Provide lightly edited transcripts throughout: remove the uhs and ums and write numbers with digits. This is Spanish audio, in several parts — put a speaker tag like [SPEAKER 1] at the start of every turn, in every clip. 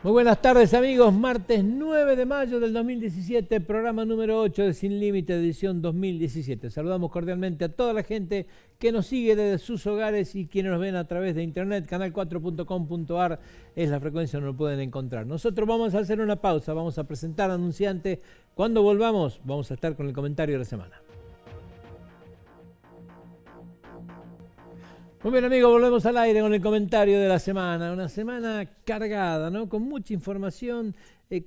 [SPEAKER 1] Muy buenas tardes amigos, martes 9 de mayo del 2017, programa número 8 de Sin Límite, edición 2017. Saludamos cordialmente a toda la gente que nos sigue desde sus hogares y quienes nos ven a través de internet, canal4.com.ar es la frecuencia donde lo pueden encontrar. Nosotros vamos a hacer una pausa, vamos a presentar anunciantes. Cuando volvamos, vamos a estar con el comentario de la semana. Muy bien amigos, volvemos al aire con el comentario de la semana. Una semana cargada, ¿no? Con mucha información,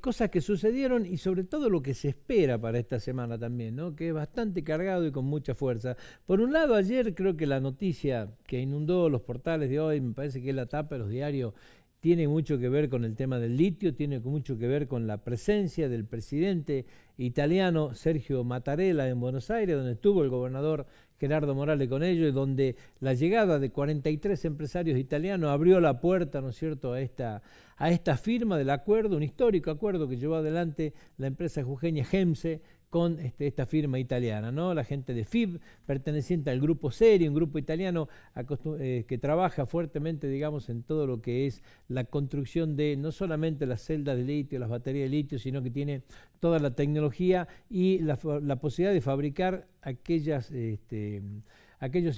[SPEAKER 1] cosas que sucedieron y sobre todo lo que se espera para esta semana también, ¿no? Que es bastante cargado y con mucha fuerza. Por un lado, ayer creo que la noticia que inundó los portales de hoy, me parece que es la tapa de los diarios, tiene mucho que ver con el tema del litio, tiene mucho que ver con la presencia del presidente italiano Sergio Mattarella en Buenos Aires, donde estuvo el gobernador Gerardo Morales con ellos, y donde la llegada de 43 empresarios italianos abrió la puerta, ¿no es cierto?, a esta firma del acuerdo, un histórico acuerdo que llevó adelante la empresa jujeña GEMSE con esta firma italiana, ¿no? La gente de FIB, perteneciente al grupo Serio, un grupo italiano que trabaja fuertemente, digamos, en todo lo que es la construcción de no solamente las celdas de litio, las baterías de litio, sino que tiene toda la tecnología y la posibilidad de fabricar aquellos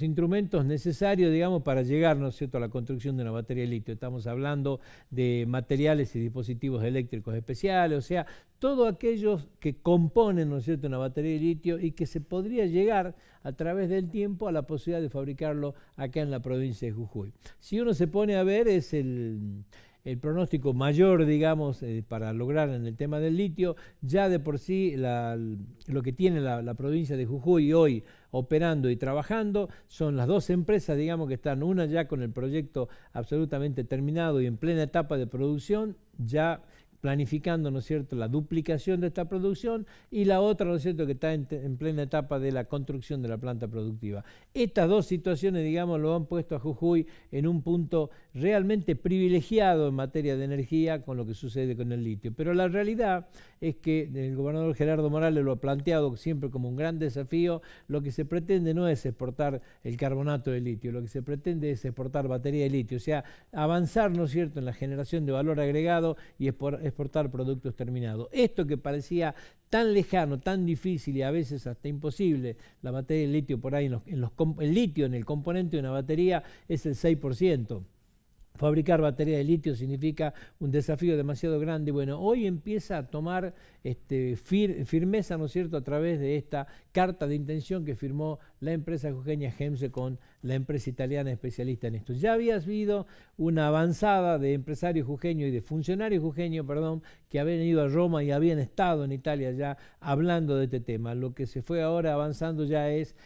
[SPEAKER 1] instrumentos necesarios, digamos, para llegar, ¿no es cierto?, a la construcción de una batería de litio. Estamos hablando de materiales y dispositivos eléctricos especiales, o sea, todos aquellos que componen, ¿no es cierto?, una batería de litio y que se podría llegar a través del tiempo a la posibilidad de fabricarlo acá en la provincia de Jujuy. Si uno se pone a ver, es el pronóstico mayor, digamos, para lograr en el tema del litio. Ya de por sí lo que tiene la provincia de Jujuy hoy operando y trabajando son las dos empresas, digamos, que están, una ya con el proyecto absolutamente terminado y en plena etapa de producción, ya planificando, ¿no es cierto?, la duplicación de esta producción, y la otra, ¿no es cierto?, que está en plena etapa de la construcción de la planta productiva. Estas dos situaciones, digamos, lo han puesto a Jujuy en un punto realmente privilegiado en materia de energía con lo que sucede con el litio. Pero la realidad es que el gobernador Gerardo Morales lo ha planteado siempre como un gran desafío. Lo que se pretende no es exportar el carbonato de litio, lo que se pretende es exportar batería de litio, o sea, avanzar, ¿no es cierto?, en la generación de valor agregado y exportar productos terminados. Esto que parecía tan lejano, tan difícil y a veces hasta imposible, la batería de litio por ahí, el litio en el componente de una batería es el 6%. Fabricar batería de litio significa un desafío demasiado grande. Bueno, hoy empieza a tomar firmeza, ¿no es cierto?, a través de esta carta de intención que firmó la empresa jujeña GEMSE con la empresa italiana especialista en esto. Ya había habido una avanzada de empresarios jujeños y de funcionarios jujeños, que habían ido a Roma y habían estado en Italia ya hablando de este tema. Lo que se fue ahora avanzando ya es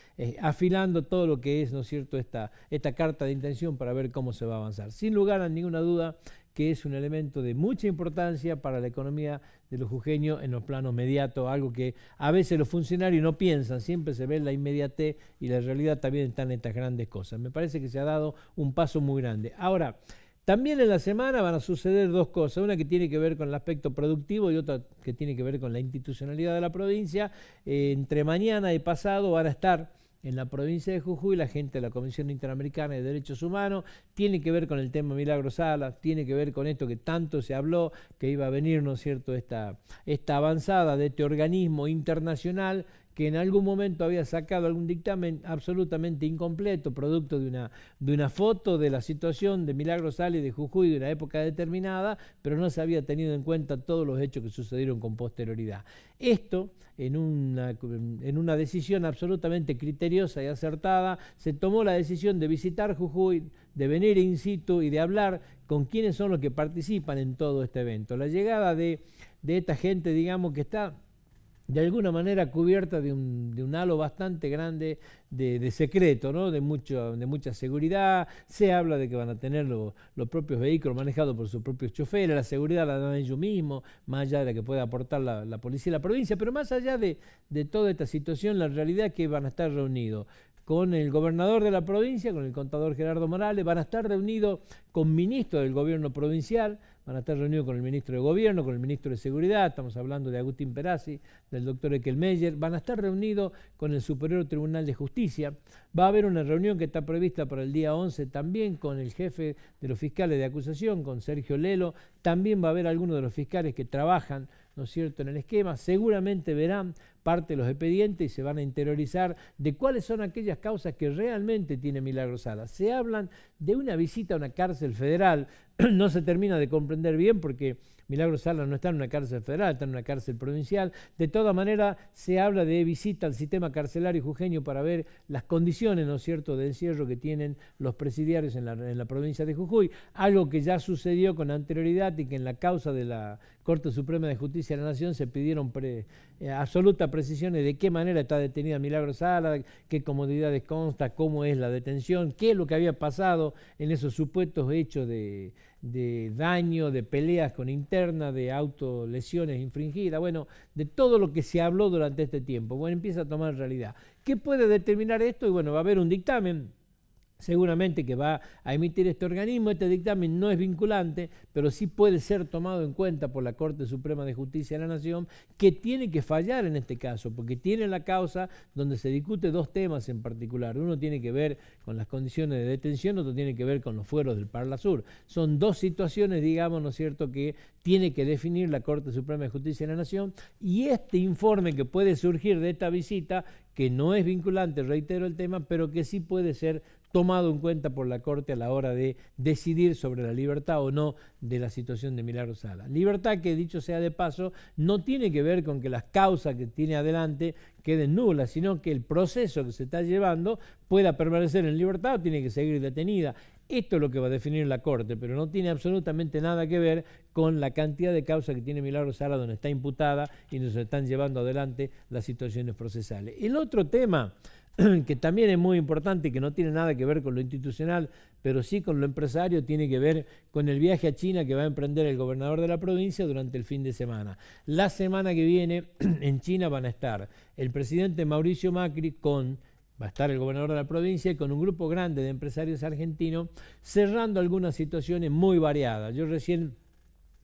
[SPEAKER 1] afilando todo lo que es, ¿no es cierto?, esta carta de intención para ver cómo se va a avanzar. Sin lugar a ninguna duda que es un elemento de mucha importancia para la economía de los jujeños en los planos mediatos, algo que a veces los funcionarios no piensan, siempre se ve la inmediatez y la realidad también están estas grandes cosas. Me parece que se ha dado un paso muy grande. Ahora, también en la semana van a suceder dos cosas, una que tiene que ver con el aspecto productivo y otra que tiene que ver con la institucionalidad de la provincia. Entre mañana y pasado van a estar en la provincia de Jujuy la gente de la Comisión Interamericana de Derechos Humanos. Tiene que ver con el tema Milagro Sala, tiene que ver con esto que tanto se habló, que iba a venir, ¿no es cierto?, esta avanzada de este organismo internacional que en algún momento había sacado algún dictamen absolutamente incompleto, producto de una foto de la situación de Milagro Sala y de Jujuy de una época determinada, pero no se había tenido en cuenta todos los hechos que sucedieron con posterioridad. Esto, en una decisión absolutamente criteriosa y acertada, se tomó la decisión de visitar Jujuy, de venir in situ y de hablar con quienes son los que participan en todo este evento. La llegada de esta gente, digamos, que está de alguna manera cubierta de un halo bastante grande de secreto, ¿no?, de mucha seguridad. Se habla de que van a tener los propios vehículos manejados por sus propios choferes, la seguridad la dan ellos mismos, más allá de la que pueda aportar la policía de la provincia, pero más allá de toda esta situación, la realidad es que van a estar reunidos con el gobernador de la provincia, con el contador Gerardo Morales, van a estar reunidos con ministros del gobierno provincial, van a estar reunidos con el ministro de Gobierno, con el ministro de Seguridad, estamos hablando de Agustín Perazzi, del doctor Eckelmeyer, van a estar reunidos con el Superior Tribunal de Justicia. Va a haber una reunión que está prevista para el día 11 también con el jefe de los fiscales de acusación, con Sergio Lelo. También va a haber algunos de los fiscales que trabajan, ¿no es cierto?, en el esquema. Seguramente verán parte de los expedientes y se van a interiorizar de cuáles son aquellas causas que realmente tiene Milagro Sala. Se hablan de una visita a una cárcel federal, no se termina de comprender bien porque Milagro Sala no está en una cárcel federal, está en una cárcel provincial. De todas maneras, se habla de visita al sistema carcelario jujeño para ver las condiciones, ¿no es cierto?, de encierro que tienen los presidiarios en la provincia de Jujuy, algo que ya sucedió con anterioridad y que en la causa de la Corte Suprema de Justicia de la Nación se pidieron absolutas precisiones de qué manera está detenida Milagro Sala, qué comodidades consta, cómo es la detención, qué es lo que había pasado en esos supuestos hechos de daño, de peleas con interna, de autolesiones infringidas, bueno, de todo lo que se habló durante este tiempo. Bueno, empieza a tomar realidad. ¿Qué puede determinar esto? Y bueno, va a haber un dictamen seguramente que va a emitir este organismo. Este dictamen no es vinculante, pero sí puede ser tomado en cuenta por la Corte Suprema de Justicia de la Nación, que tiene que fallar en este caso, porque tiene la causa donde se discute dos temas en particular. Uno tiene que ver con las condiciones de detención, otro tiene que ver con los fueros del Parla Sur. Son dos situaciones, digamos, ¿no es cierto?, que tiene que definir la Corte Suprema de Justicia de la Nación, y este informe que puede surgir de esta visita, que no es vinculante, reitero el tema, pero que sí puede ser tomado en cuenta por la Corte a la hora de decidir sobre la libertad o no de la situación de Milagro Sala. Libertad que, dicho sea de paso, no tiene que ver con que las causas que tiene adelante queden nulas, sino que el proceso que se está llevando pueda permanecer en libertad o tiene que seguir detenida. Esto es lo que va a definir la Corte, pero no tiene absolutamente nada que ver con la cantidad de causas que tiene Milagro Sala donde está imputada y nos están llevando adelante las situaciones procesales. El otro tema que también es muy importante y que no tiene nada que ver con lo institucional, pero sí con lo empresario, tiene que ver con el viaje a China que va a emprender el gobernador de la provincia durante el fin de semana. La semana que viene en China van a estar el presidente Mauricio Macri va a estar el gobernador de la provincia y con un grupo grande de empresarios argentinos cerrando algunas situaciones muy variadas. Yo recién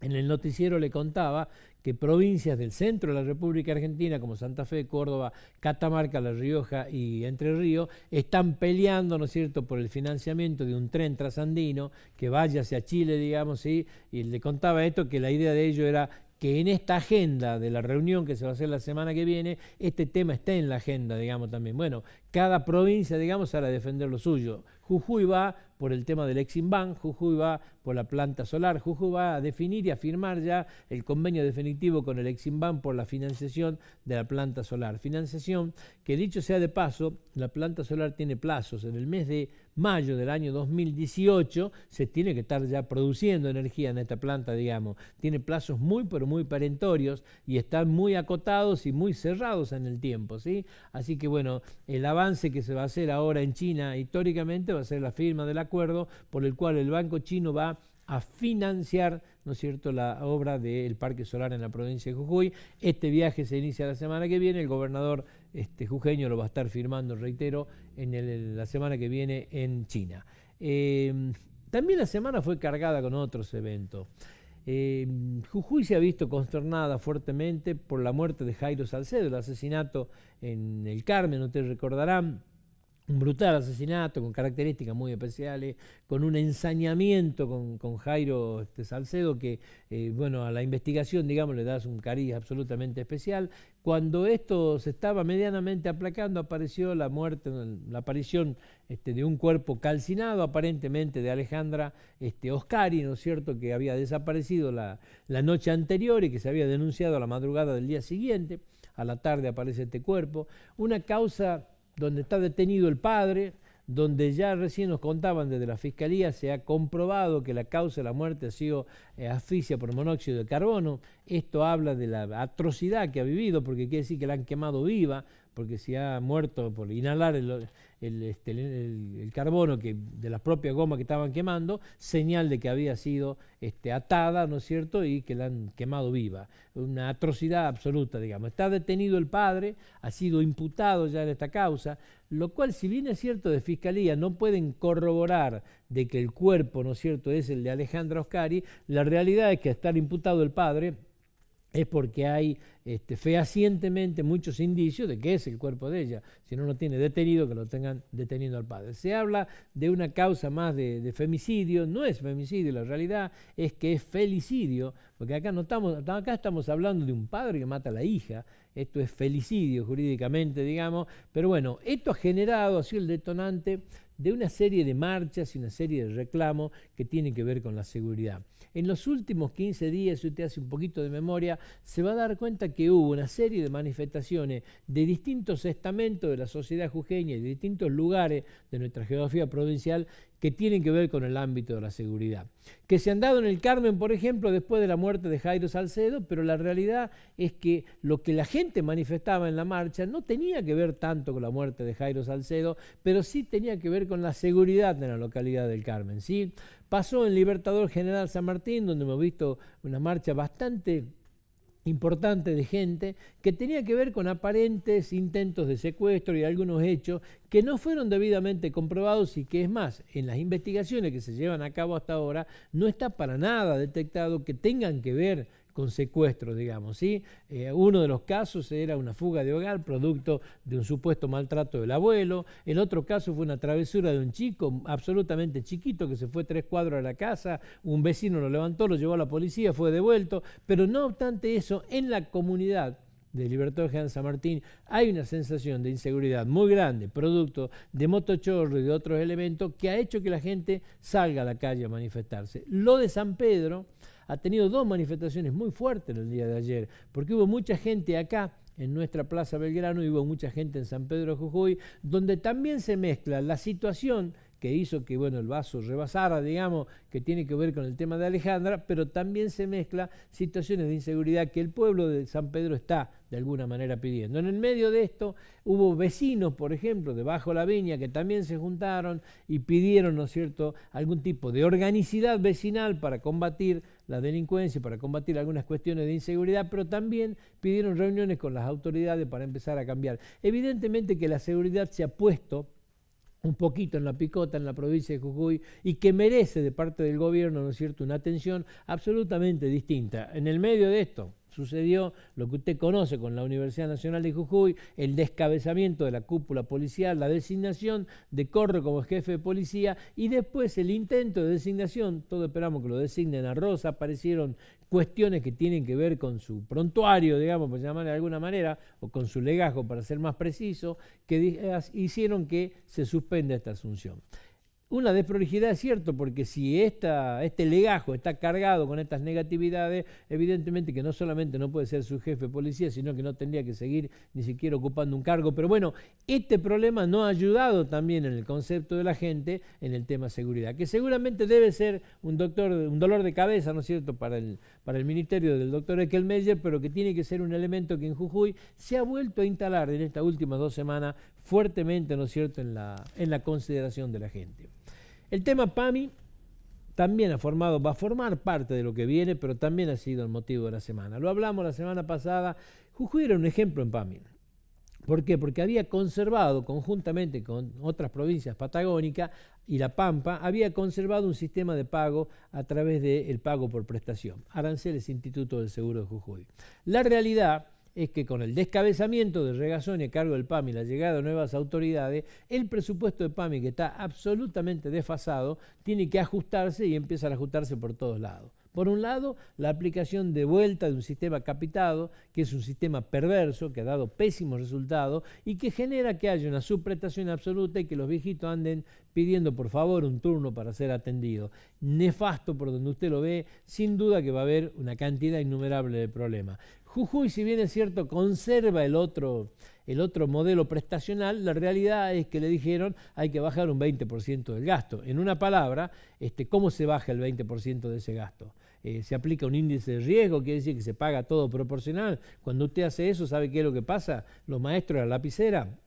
[SPEAKER 1] en el noticiero le contaba que provincias del centro de la República Argentina, como Santa Fe, Córdoba, Catamarca, La Rioja y Entre Ríos, están peleando, ¿no es cierto?, por el financiamiento de un tren trasandino que vaya hacia Chile, digamos, ¿sí? Y le contaba esto, que la idea de ello era que en esta agenda de la reunión que se va a hacer la semana que viene, este tema esté en la agenda, digamos, también. Bueno, cada provincia, digamos, sale a defender lo suyo. Jujuy va por el tema del Eximbank, Jujuy va por la planta solar, Jujuy va a definir y a firmar ya el convenio definitivo con el Eximbank por la financiación de la planta solar. Financiación que, dicho sea de paso, la planta solar tiene plazos. En el mes de mayo del año 2018 se tiene que estar ya produciendo energía en esta planta, digamos. Tiene plazos muy, pero muy perentorios y están muy acotados y muy cerrados en el tiempo, ¿sí? Así que, bueno, el avance que se va a hacer ahora en China históricamente va a ser la firma del acuerdo por el cual el Banco Chino va a financiar, ¿no es cierto?, la obra del parque solar en la provincia de Jujuy. Este viaje se inicia la semana que viene, el gobernador jujeño lo va a estar firmando, reitero, la semana que viene en China. También la semana fue cargada con otros eventos. Jujuy se ha visto consternada fuertemente por la muerte de Jairo Salcedo, el asesinato en el Carmen, ustedes recordarán. Un brutal asesinato con características muy especiales, con un ensañamiento con Jairo Salcedo que, bueno, a la investigación, digamos, le das un cariz absolutamente especial. Cuando esto se estaba medianamente aplacando, apareció la aparición de un cuerpo calcinado, aparentemente de Alejandra Oscari, ¿no es cierto?, que había desaparecido la noche anterior y que se había denunciado a la madrugada del día siguiente. A la tarde aparece este cuerpo. Una causa donde está detenido el padre, donde ya recién nos contaban desde la Fiscalía, se ha comprobado que la causa de la muerte ha sido asfixia por monóxido de carbono. Esto habla de la atrocidad que ha vivido, porque quiere decir que la han quemado viva. porque si ha muerto por inhalar el carbono de las propias gomas que estaban quemando, señal de que había sido atada, ¿no es cierto?, y que la han quemado viva. Una atrocidad absoluta, digamos. Está detenido el padre, ha sido imputado ya en esta causa, lo cual, si bien es cierto, de Fiscalía no pueden corroborar de que el cuerpo, ¿no es cierto?, es el de Alejandra Oscari, la realidad es que estar imputado el padre es porque hay fehacientemente muchos indicios de que es el cuerpo de ella. Si no lo tiene detenido, que lo tengan detenido al padre. Se habla de una causa más de femicidio, no es femicidio, la realidad es que es felicidio, porque acá estamos hablando de un padre que mata a la hija, esto es felicidio jurídicamente, digamos, pero bueno, esto ha sido el detonante de una serie de marchas y una serie de reclamos que tienen que ver con la seguridad. En los últimos 15 días, si usted hace un poquito de memoria, se va a dar cuenta que hubo una serie de manifestaciones de distintos estamentos de la sociedad jujeña y de distintos lugares de nuestra geografía provincial que tienen que ver con el ámbito de la seguridad. Que se han dado en el Carmen, por ejemplo, después de la muerte de Jairo Salcedo, pero la realidad es que lo que la gente manifestaba en la marcha no tenía que ver tanto con la muerte de Jairo Salcedo, pero sí tenía que ver con la seguridad de la localidad del Carmen, ¿sí? Pasó en Libertador General San Martín, donde hemos visto una marcha bastante importante de gente que tenía que ver con aparentes intentos de secuestro y algunos hechos que no fueron debidamente comprobados y que, es más, en las investigaciones que se llevan a cabo hasta ahora no está para nada detectado que tengan que ver con secuestros, digamos, ¿sí? Uno de los casos era una fuga de hogar producto de un supuesto maltrato del abuelo. El otro caso fue una travesura de un chico absolutamente chiquito que se fue 3 cuadras a la casa, un vecino lo levantó, lo llevó a la policía, fue devuelto, pero no obstante eso, en la comunidad de Libertador General San Martín hay una sensación de inseguridad muy grande, producto de motochorro y de otros elementos que ha hecho que la gente salga a la calle a manifestarse. Lo de San Pedro ha tenido 2 manifestaciones muy fuertes en el día de ayer, porque hubo mucha gente acá en nuestra Plaza Belgrano y hubo mucha gente en San Pedro de Jujuy, donde también se mezcla la situación que hizo que el vaso rebasara, digamos, que tiene que ver con el tema de Alejandra, pero también se mezcla situaciones de inseguridad que el pueblo de San Pedro está de alguna manera pidiendo. En el medio de esto hubo vecinos, por ejemplo, de Bajo la Viña, que también se juntaron y pidieron, ¿no es cierto?, algún tipo de organicidad vecinal para combatir la delincuencia, para combatir algunas cuestiones de inseguridad, pero también pidieron reuniones con las autoridades para empezar a cambiar. Evidentemente que la seguridad se ha puesto un poquito en la picota en la provincia de Jujuy y que merece de parte del gobierno, ¿no es cierto?, una atención absolutamente distinta. En el medio de esto sucedió lo que usted conoce con la Universidad Nacional de Jujuy, el descabezamiento de la cúpula policial, la designación de Corro como jefe de policía y después el intento de designación, todos esperamos que lo designen a Rosa, aparecieron cuestiones que tienen que ver con su prontuario, digamos, por llamarle de alguna manera, o con su legajo, para ser más preciso, que hicieron que se suspenda esta asunción. Una desprolijidad es cierto, porque si este legajo está cargado con estas negatividades, evidentemente que no solamente no puede ser su jefe de policía, sino que no tendría que seguir ni siquiera ocupando un cargo. Pero bueno, este problema no ha ayudado también en el concepto de la gente en el tema seguridad, que seguramente debe ser un dolor de cabeza, ¿no es cierto?, para el ministerio del doctor Eckelmeyer, pero que tiene que ser un elemento que en Jujuy se ha vuelto a instalar en estas últimas 2 semanas fuertemente, ¿no es cierto?, en la consideración de la gente. El tema PAMI también va a formar parte de lo que viene, pero también ha sido el motivo de la semana. Lo hablamos la semana pasada. Jujuy era un ejemplo en PAMI. ¿Por qué? Porque había conservado, conjuntamente con otras provincias patagónicas y La Pampa, había conservado un sistema de pago a través del pago por prestación. Aranceles Instituto del Seguro de Jujuy. La realidad es que con el descabezamiento de Regazzoni a cargo del PAMI y la llegada de nuevas autoridades, el presupuesto de PAMI, que está absolutamente desfasado, tiene que ajustarse y empieza a ajustarse por todos lados. Por un lado, la aplicación de vuelta de un sistema capitado, que es un sistema perverso, que ha dado pésimos resultados y que genera que haya una subprestación absoluta y que los viejitos anden pidiendo por favor un turno para ser atendido. Nefasto por donde usted lo ve, sin duda que va a haber una cantidad innumerable de problemas. Jujuy, si bien es cierto, conserva el otro modelo prestacional, la realidad es que le dijeron hay que bajar un 20% del gasto. En una palabra, ¿cómo se baja el 20% de ese gasto? se aplica un índice de riesgo, quiere decir que se paga todo proporcional. Cuando usted hace eso, ¿sabe qué es lo que pasa? Los maestros de la lapicera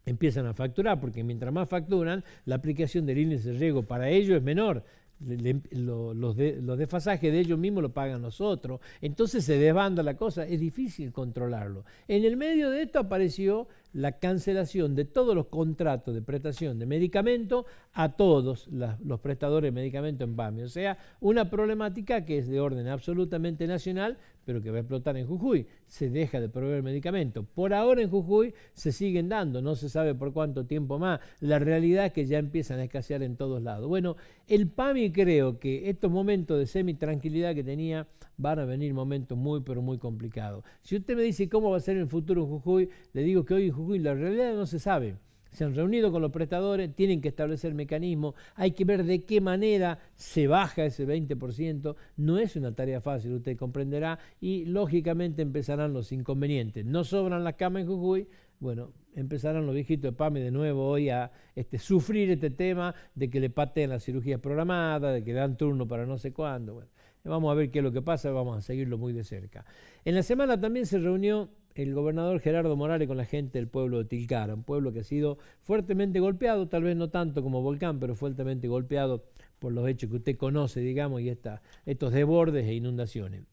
[SPEAKER 1] empiezan a facturar, porque mientras más facturan, la aplicación del índice de riesgo para ellos es menor. Los desfasajes de ellos mismos lo pagan nosotros, entonces se desbanda la cosa, es difícil controlarlo. En el medio de esto apareció la cancelación de todos los contratos de prestación de medicamentos a todos los prestadores de medicamentos en PAMI, o sea, una problemática que es de orden absolutamente nacional, pero que va a explotar en Jujuy. Se deja de proveer medicamentos. Por ahora en Jujuy se siguen dando, no se sabe por cuánto tiempo más. La realidad es que ya empiezan a escasear en todos lados. Bueno, el PAMI, creo que estos momentos de semi-tranquilidad que tenía van a venir momentos muy, pero muy complicados. Si usted me dice cómo va a ser en el futuro en Jujuy, le digo que hoy en Jujuy la realidad no se sabe. Se han reunido con los prestadores, tienen que establecer mecanismos, hay que ver de qué manera se baja ese 20%, no es una tarea fácil, usted comprenderá, y lógicamente empezarán los inconvenientes. No sobran las camas en Jujuy, bueno, empezarán los viejitos de PAMI de nuevo hoy a sufrir este tema de que le pateen las cirugías programadas, de que dan turno para no sé cuándo. Bueno, vamos a ver qué es lo que pasa, vamos a seguirlo muy de cerca. En la semana también se reunió el gobernador Gerardo Morales con la gente del pueblo de Tilcara, un pueblo que ha sido fuertemente golpeado, tal vez no tanto como Volcán, pero fuertemente golpeado por los hechos que usted conoce, digamos, y estos desbordes e inundaciones.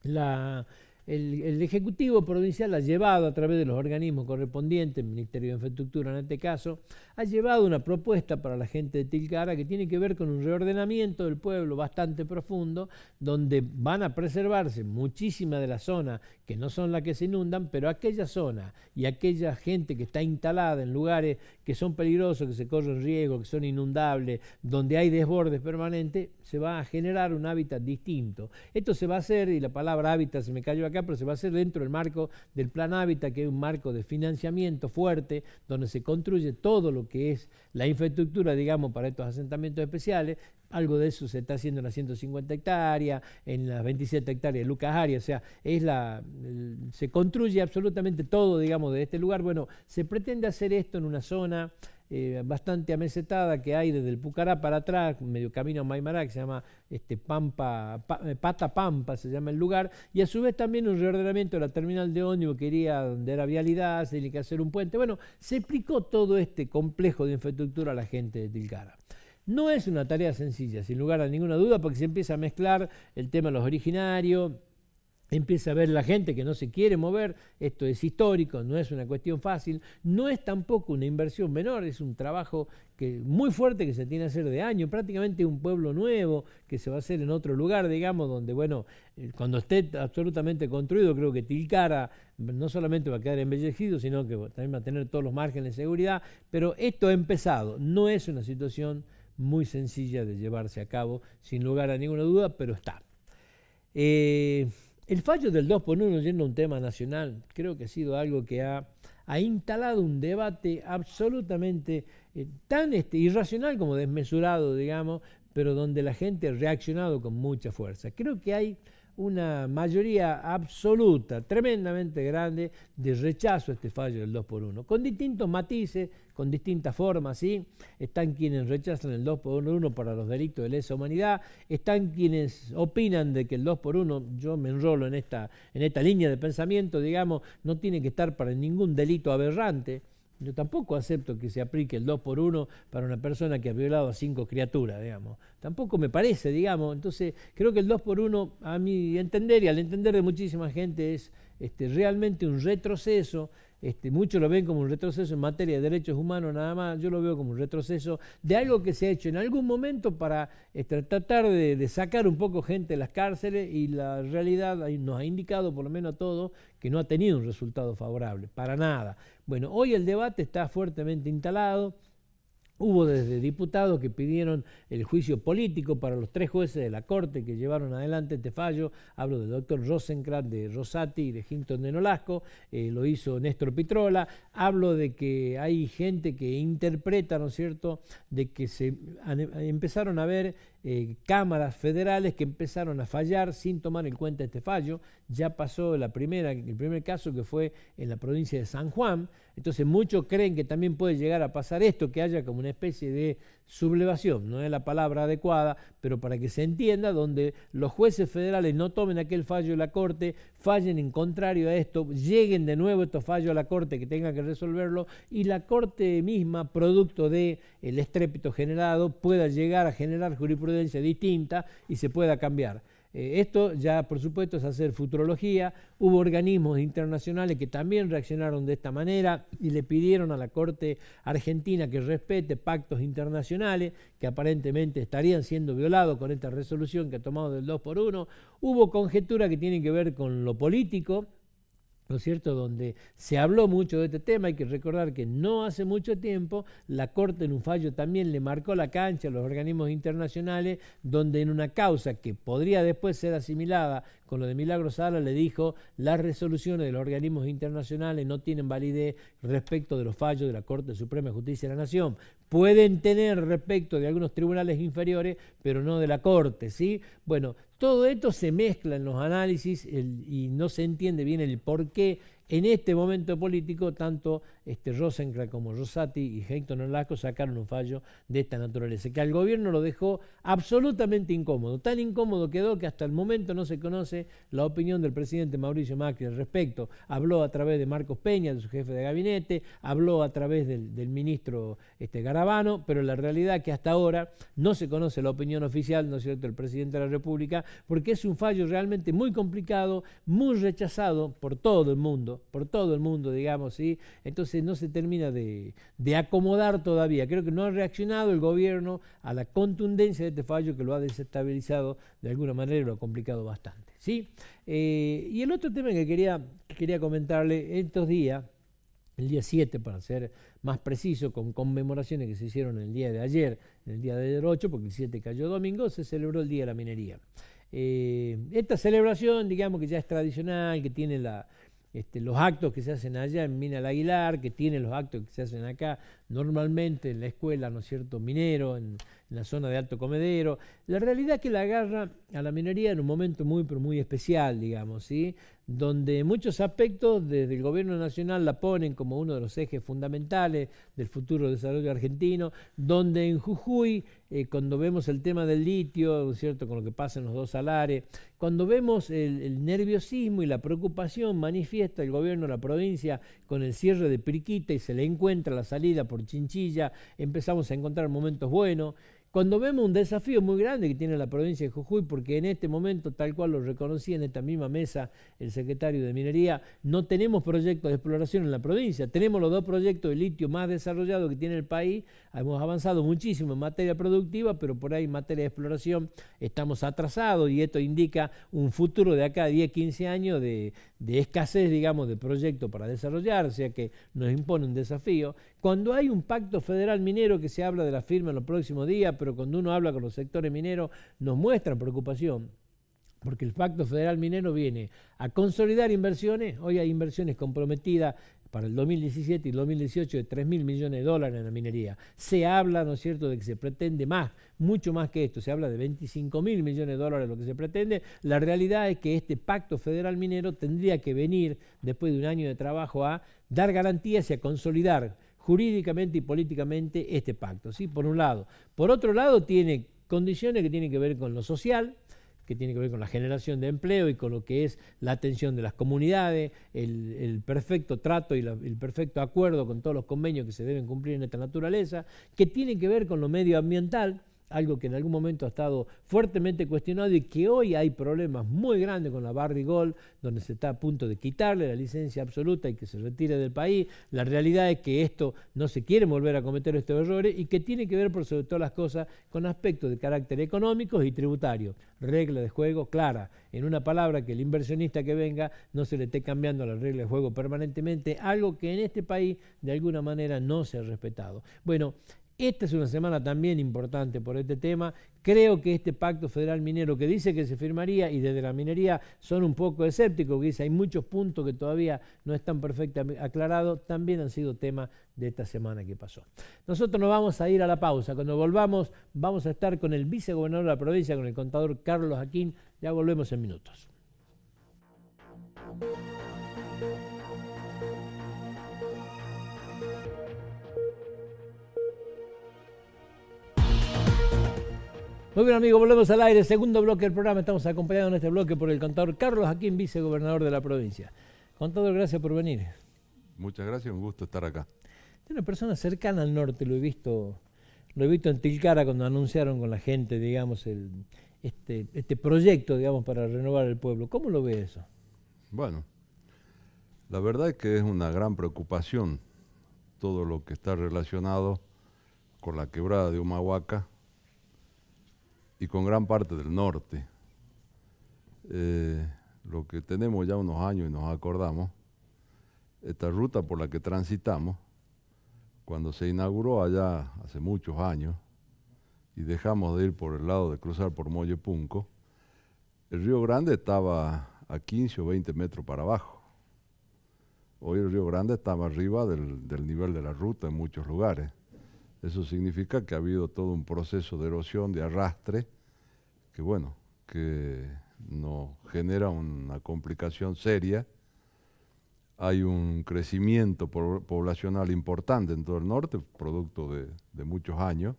[SPEAKER 1] El Ejecutivo Provincial ha llevado a través de los organismos correspondientes, el Ministerio de Infraestructura en este caso, ha llevado una propuesta para la gente de Tilcara que tiene que ver con un reordenamiento del pueblo bastante profundo, donde van a preservarse muchísimas de las zonas que no son las que se inundan, pero aquella zona y aquella gente que está instalada en lugares que son peligrosos, que se corren riesgo, que son inundables, donde hay desbordes permanentes, se va a generar un hábitat distinto. Esto se va a hacer, y la palabra hábitat se me cayó acá, pero se va a hacer dentro del marco del Plan Hábitat, que es un marco de financiamiento fuerte, donde se construye todo lo que es la infraestructura, digamos, para estos asentamientos especiales. Algo de eso se está haciendo en las 150 hectáreas, en las 27 hectáreas de Lucas Arias, o sea, se construye absolutamente todo, digamos, de este lugar. Bueno, se pretende hacer esto en una zona bastante amesetada que hay desde el Pucará para atrás, medio camino a Maimará, que se llama Pata Pampa, se llama el lugar, y a su vez también un reordenamiento de la terminal de ómnibus que iría donde era vialidad, se tiene que hacer un puente. Bueno, se explicó todo este complejo de infraestructura a la gente de Tilcara. No es una tarea sencilla, sin lugar a ninguna duda, porque se empieza a mezclar el tema de los originarios, empieza a ver la gente que no se quiere mover, esto es histórico, no es una cuestión fácil, no es tampoco una inversión menor, es un trabajo muy fuerte que se tiene que hacer de año, prácticamente un pueblo nuevo que se va a hacer en otro lugar, digamos, donde, bueno, cuando esté absolutamente construido, creo que Tilcara no solamente va a quedar embellecido, sino que también va a tener todos los márgenes de seguridad, pero esto ha empezado, no es una situación muy sencilla de llevarse a cabo, sin lugar a ninguna duda, pero está. El fallo del 2x1, yendo a un tema nacional, creo que ha sido algo que ha instalado un debate absolutamente tan irracional como desmesurado, digamos, pero donde la gente ha reaccionado con mucha fuerza. Creo que hay una mayoría absoluta, tremendamente grande, de rechazo a este fallo del 2x1, con distintos matices, con distintas formas, ¿sí? Están quienes rechazan el 2x1 para los delitos de lesa humanidad, están quienes opinan de que el 2x1, yo me enrolo en esta línea de pensamiento, digamos, no tiene que estar para ningún delito aberrante. Yo tampoco acepto que se aplique el 2x1 para una persona que ha violado a 5 criaturas, digamos. Tampoco me parece, digamos. Entonces, creo que el 2x1, a mi entender y al entender de muchísima gente, es realmente un retroceso. Muchos lo ven como un retroceso en materia de derechos humanos nada más, yo lo veo como un retroceso de algo que se ha hecho en algún momento para tratar de sacar un poco gente de las cárceles, y la realidad nos ha indicado, por lo menos a todos, que no ha tenido un resultado favorable, para nada. Bueno, hoy el debate está fuertemente instalado. Hubo desde diputados que pidieron el juicio político para los 3 jueces de la Corte que llevaron adelante este fallo. Hablo del doctor Rosenkrantz, de Rosati y de Hinton de Nolasco, lo hizo Néstor Pitrola. Hablo de que hay gente que interpreta, ¿no es cierto?, de que empezaron a ver cámaras federales que empezaron a fallar sin tomar en cuenta este fallo. Ya pasó el primer caso, que fue en la provincia de San Juan. Entonces muchos creen que también puede llegar a pasar esto, que haya como una especie de sublevación, no es la palabra adecuada, pero para que se entienda, donde los jueces federales no tomen aquel fallo de la Corte, fallen en contrario a esto, lleguen de nuevo estos fallos a la Corte que tenga que resolverlo y la Corte misma, producto del estrépito generado, pueda llegar a generar jurisprudencia distinta y se pueda cambiar. Esto ya, por supuesto, es hacer futurología. Hubo organismos internacionales que también reaccionaron de esta manera y le pidieron a la Corte Argentina que respete pactos internacionales que aparentemente estarían siendo violados con esta resolución que ha tomado del 2x1. Hubo conjeturas que tienen que ver con lo político, ¿no es cierto?, donde se habló mucho de este tema. Hay que recordar que no hace mucho tiempo la Corte en un fallo también le marcó la cancha a los organismos internacionales, donde en una causa que podría después ser asimilada con lo de Milagro Sala le dijo: las resoluciones de los organismos internacionales no tienen validez respecto de los fallos de la Corte Suprema de Justicia de la Nación. Pueden tener respecto de algunos tribunales inferiores, pero no de la Corte, ¿sí? Bueno, todo esto se mezcla en los análisis y no se entiende bien el por qué en este momento político tanto Rosenkrantz como Rosati y Héctor Nolasco sacaron un fallo de esta naturaleza, que al gobierno lo dejó absolutamente incómodo. Tan incómodo quedó que hasta el momento no se conoce la opinión del presidente Mauricio Macri al respecto. Habló a través de Marcos Peña, de su jefe de gabinete, habló a través del ministro Garabano, pero la realidad es que hasta ahora no se conoce la opinión oficial, ¿no es cierto?, del presidente de la República, porque es un fallo realmente muy complicado, muy rechazado por todo el mundo, digamos, ¿sí? Entonces no se termina de acomodar todavía. Creo que no ha reaccionado el gobierno a la contundencia de este fallo, que lo ha desestabilizado de alguna manera y lo ha complicado bastante, ¿sí? Y el otro tema que quería comentarle, estos días, el día 7 para ser más preciso, con conmemoraciones que se hicieron el día de ayer, el día de ayer 8, porque el 7 cayó domingo, se celebró el Día de la Minería. Esta celebración, digamos, que ya es tradicional, que tiene los actos que se hacen allá en Mina del Aguilar, que tiene los actos que se hacen acá, normalmente en la escuela, ¿no es cierto?, minero, en la zona de Alto Comedero. La realidad es que la agarra a la minería en un momento muy, pero muy especial, digamos, ¿sí?, donde en muchos aspectos desde el gobierno nacional la ponen como uno de los ejes fundamentales del futuro desarrollo argentino, donde en Jujuy, cuando vemos el tema del litio, ¿no es cierto?, con lo que pasa en los dos salares, cuando vemos el nerviosismo y la preocupación manifiesta el gobierno de la provincia con el cierre de Piriquita y se le encuentra la salida por Chinchilla, empezamos a encontrar momentos buenos. Cuando vemos un desafío muy grande que tiene la provincia de Jujuy, porque en este momento, tal cual lo reconocía en esta misma mesa el secretario de Minería, no tenemos proyectos de exploración en la provincia, tenemos los dos proyectos de litio más desarrollados que tiene el país, hemos avanzado muchísimo en materia productiva, pero por ahí en materia de exploración estamos atrasados y esto indica un futuro de acá a 10, 15 años de escasez, digamos, de proyectos para desarrollar, o sea que nos impone un desafío. Cuando hay un pacto federal minero que se habla de la firma en los próximos días, pero cuando uno habla con los sectores mineros nos muestran preocupación, porque el pacto federal minero viene a consolidar inversiones. Hoy hay inversiones comprometidas para el 2017 y el 2018 de $3.000 millones en la minería. Se habla, ¿no es cierto?, de que se pretende más, mucho más que esto, se habla de $25.000 millones lo que se pretende. La realidad es que este pacto federal minero tendría que venir, después de un año de trabajo, a dar garantías y a consolidar jurídicamente y políticamente este pacto, ¿sí?, por un lado. Por otro lado, tiene condiciones que tienen que ver con lo social, que tiene que ver con la generación de empleo y con lo que es la atención de las comunidades, el perfecto trato y el perfecto acuerdo con todos los convenios que se deben cumplir en esta naturaleza, que tiene que ver con lo medioambiental, algo que en algún momento ha estado fuertemente cuestionado y que hoy hay problemas muy grandes con la Barrick Gold, donde se está a punto de quitarle la licencia absoluta y que se retire del país. La realidad es que esto no se quiere volver a cometer estos errores y que tiene que ver, por sobre todas las cosas, con aspectos de carácter económico y tributario. Regla de juego clara. En una palabra, que el inversionista que venga no se le esté cambiando la regla de juego permanentemente, algo que en este país de alguna manera no se ha respetado. Bueno, esta es una semana también importante por este tema. Creo que este pacto federal minero que dice que se firmaría, y desde la minería son un poco escépticos, porque dice hay muchos puntos que todavía no están perfectamente aclarados, también han sido tema de esta semana que pasó. Nosotros nos vamos a ir a la pausa. Cuando volvamos vamos a estar con el vicegobernador de la provincia, con el contador Carlos Aquín. Ya volvemos en minutos. Muy bien, amigos, volvemos al aire. Segundo bloque del programa. Estamos acompañados en este bloque por el contador Carlos Jaquín, vicegobernador de la provincia. Contador, gracias por venir.
[SPEAKER 2] Muchas gracias, un gusto estar acá.
[SPEAKER 1] Es una persona cercana al norte, lo he visto en Tilcara cuando anunciaron con la gente, digamos, este proyecto, digamos, para renovar el pueblo. ¿Cómo lo ve eso?
[SPEAKER 2] Bueno, la verdad es que es una gran preocupación todo lo que está relacionado con la quebrada de Humahuaca y con gran parte del norte. Lo que tenemos ya unos años y nos acordamos, esta ruta por la que transitamos, cuando se inauguró allá hace muchos años y dejamos de ir por el lado de cruzar por Mollepunco, el Río Grande estaba a 15 o 20 metros para abajo. Hoy el Río Grande estaba arriba del nivel de la ruta en muchos lugares. Eso significa que ha habido todo un proceso de erosión, de arrastre, que nos genera una complicación seria. Hay un crecimiento poblacional importante en todo el norte, producto de muchos años,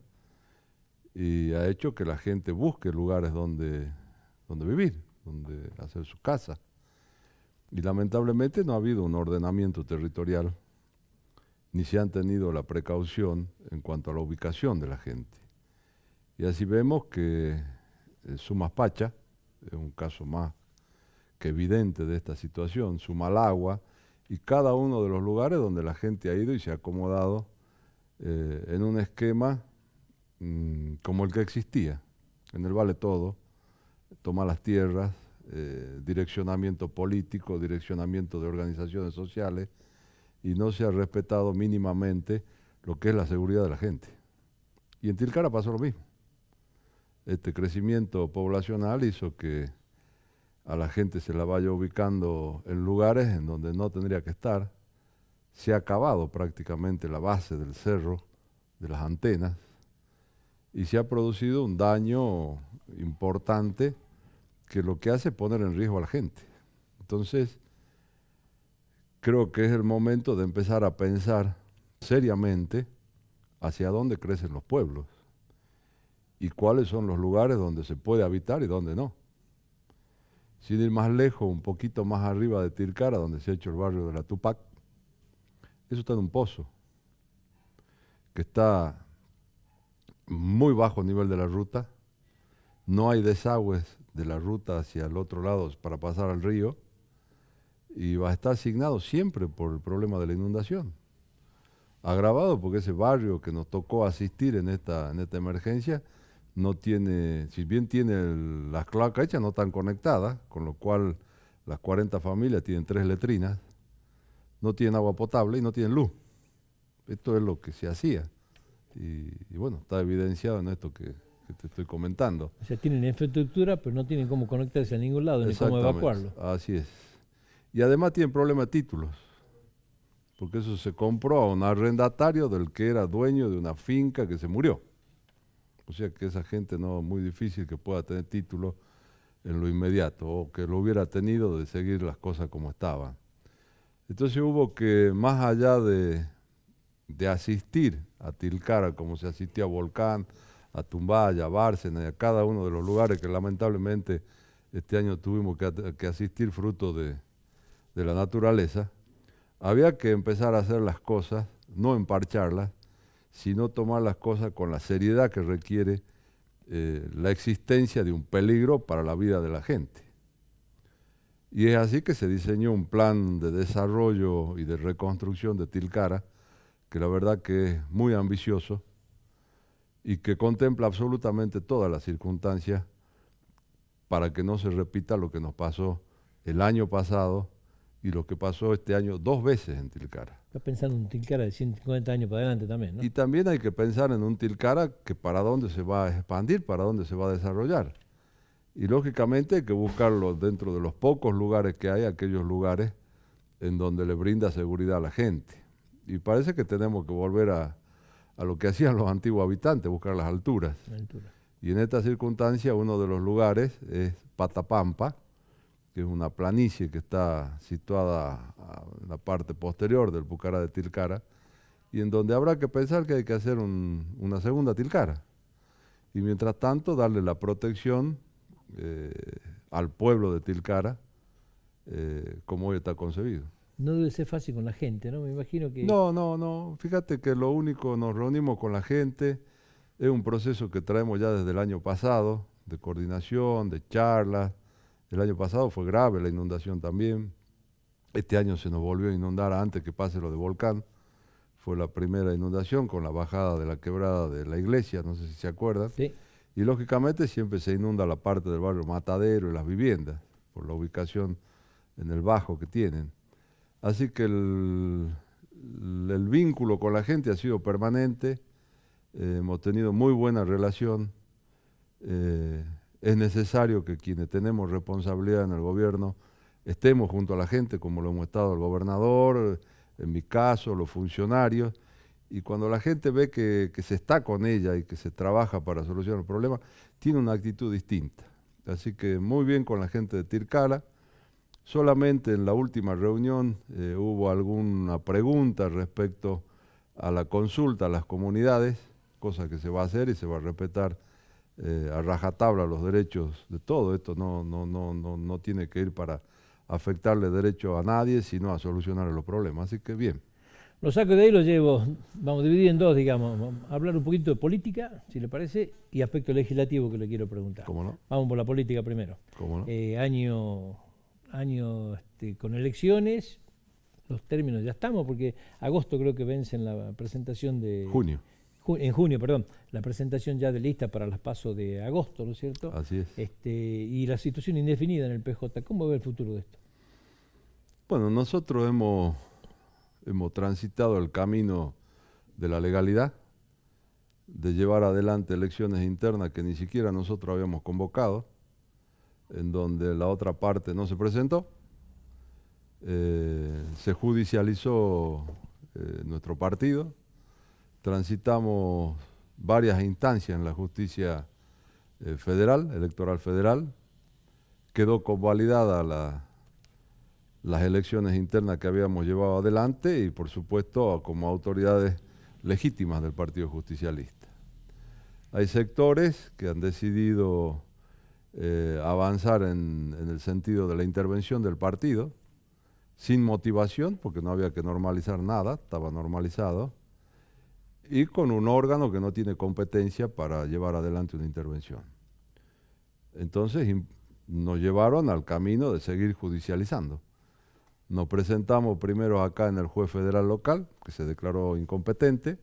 [SPEAKER 2] y ha hecho que la gente busque lugares donde vivir, donde hacer su casa. Y lamentablemente no ha habido un ordenamiento territorial, ni se han tenido la precaución en cuanto a la ubicación de la gente. Y así vemos que Sumaspacha es un caso más que evidente de esta situación, Sumalagua, y cada uno de los lugares donde la gente ha ido y se ha acomodado en un esquema como el que existía. En el Vale Todo, toma las tierras, direccionamiento político, direccionamiento de organizaciones sociales, y no se ha respetado mínimamente lo que es la seguridad de la gente. Y en Tilcara pasó lo mismo. Este crecimiento poblacional hizo que a la gente se la vaya ubicando en lugares en donde no tendría que estar. Se ha acabado prácticamente la base del cerro, de las antenas, y se ha producido un daño importante que lo que hace es poner en riesgo a la gente. Entonces, creo que es el momento de empezar a pensar seriamente hacia dónde crecen los pueblos y cuáles son los lugares donde se puede habitar y dónde no. Sin ir más lejos, un poquito más arriba de Tilcara, donde se ha hecho el barrio de la Tupac, eso está en un pozo que está muy bajo nivel de la ruta, no hay desagües de la ruta hacia el otro lado para pasar al río, y va a estar asignado siempre por el problema de la inundación. Agravado porque ese barrio que nos tocó asistir en esta emergencia no tiene, si bien tiene las cloacas hechas, no están conectadas, con lo cual las 40 familias tienen 3 letrinas, no tienen agua potable y no tienen luz. Esto es lo que se hacía. Y bueno, está evidenciado en esto que te estoy comentando.
[SPEAKER 1] O sea, tienen infraestructura, pero no tienen cómo conectarse a ningún lado, ni cómo evacuarlo.
[SPEAKER 2] Así es. Y además tienen problema de títulos, porque eso se compró a un arrendatario del que era dueño de una finca que se murió. O sea que esa gente no es muy difícil que pueda tener título en lo inmediato, o que lo hubiera tenido de seguir las cosas como estaban. Entonces hubo que, más allá de asistir a Tilcara, como se asistía a Volcán, a Tumbaya, a Bárcena y a cada uno de los lugares que lamentablemente este año tuvimos que asistir fruto de la naturaleza, había que empezar a hacer las cosas, no emparcharlas, sino tomar las cosas con la seriedad que requiere la existencia de un peligro para la vida de la gente. Y es así que se diseñó un plan de desarrollo y de reconstrucción de Tilcara, que la verdad que es muy ambicioso y que contempla absolutamente todas las circunstancias para que no se repita lo que nos pasó el año pasado y lo que pasó este año 2 veces en Tilcara.
[SPEAKER 1] Está pensando en un Tilcara de 150 años para adelante también, ¿no?
[SPEAKER 2] Y también hay que pensar en un Tilcara que para dónde se va a expandir, para dónde se va a desarrollar. Y lógicamente hay que buscarlo dentro de los pocos lugares que hay, aquellos lugares en donde le brinda seguridad a la gente. Y parece que tenemos que volver a lo que hacían los antiguos habitantes, buscar las alturas. Y en esta circunstancia uno de los lugares es Patapampa, que es una planicie que está situada en la parte posterior del Pucará de Tilcara, y en donde habrá que pensar que hay que hacer una segunda Tilcara. y mientras tanto darle la protección al pueblo de Tilcara, como hoy está concebido.
[SPEAKER 1] No debe ser fácil con la gente, ¿no? Me imagino que...
[SPEAKER 2] No, fíjate que lo único, nos reunimos con la gente, es un proceso que traemos ya desde el año pasado, de coordinación, de charlas. El año pasado fue grave la inundación también. Este año se nos volvió a inundar antes que pase lo de Volcán. Fue la primera inundación con la bajada de la quebrada de la iglesia, no sé si se acuerdan.
[SPEAKER 1] Sí.
[SPEAKER 2] Y lógicamente siempre se inunda la parte del barrio Matadero y las viviendas, por la ubicación en el bajo que tienen. Así que el vínculo con la gente ha sido permanente, hemos tenido muy buena relación. Es necesario que quienes tenemos responsabilidad en el gobierno estemos junto a la gente, como lo hemos estado el gobernador, en mi caso, los funcionarios, y cuando la gente ve que se está con ella y que se trabaja para solucionar el problema, tiene una actitud distinta. Así que muy bien con la gente de Tilcara. Solamente en la última reunión hubo alguna pregunta respecto a la consulta a las comunidades, cosa que se va a hacer y se va a respetar a rajatabla los derechos de todo. Esto no tiene que ir para afectarle derecho a nadie, sino a solucionar los problemas. Así que bien.
[SPEAKER 1] Lo saco de ahí, lo llevo, vamos a dividir en dos, digamos. Vamos a hablar un poquito de política, si le parece, y aspecto legislativo que le quiero preguntar.
[SPEAKER 2] ¿Cómo no?
[SPEAKER 1] Vamos por la política primero.
[SPEAKER 2] ¿Cómo no?
[SPEAKER 1] Año con elecciones, los términos ya estamos, porque agosto creo que vence en la presentación de...
[SPEAKER 2] Junio.
[SPEAKER 1] En junio, perdón, la presentación ya de lista para las PASO de agosto, ¿no es cierto?
[SPEAKER 2] Así es.
[SPEAKER 1] Y la situación indefinida en el PJ, ¿cómo ve el futuro de esto?
[SPEAKER 2] Bueno, nosotros hemos transitado el camino de la legalidad, de llevar adelante elecciones internas que ni siquiera nosotros habíamos convocado, en donde la otra parte no se presentó. Se judicializó nuestro partido, transitamos varias instancias en la justicia federal, electoral federal, quedó convalidada las elecciones internas que habíamos llevado adelante y por supuesto como autoridades legítimas del Partido Justicialista. Hay sectores que han decidido avanzar en el sentido de la intervención del partido, sin motivación, porque no había que normalizar nada, estaba normalizado, y con un órgano que no tiene competencia para llevar adelante una intervención. Entonces nos llevaron al camino de seguir judicializando. Nos presentamos primero acá en el juez federal local, que se declaró incompetente,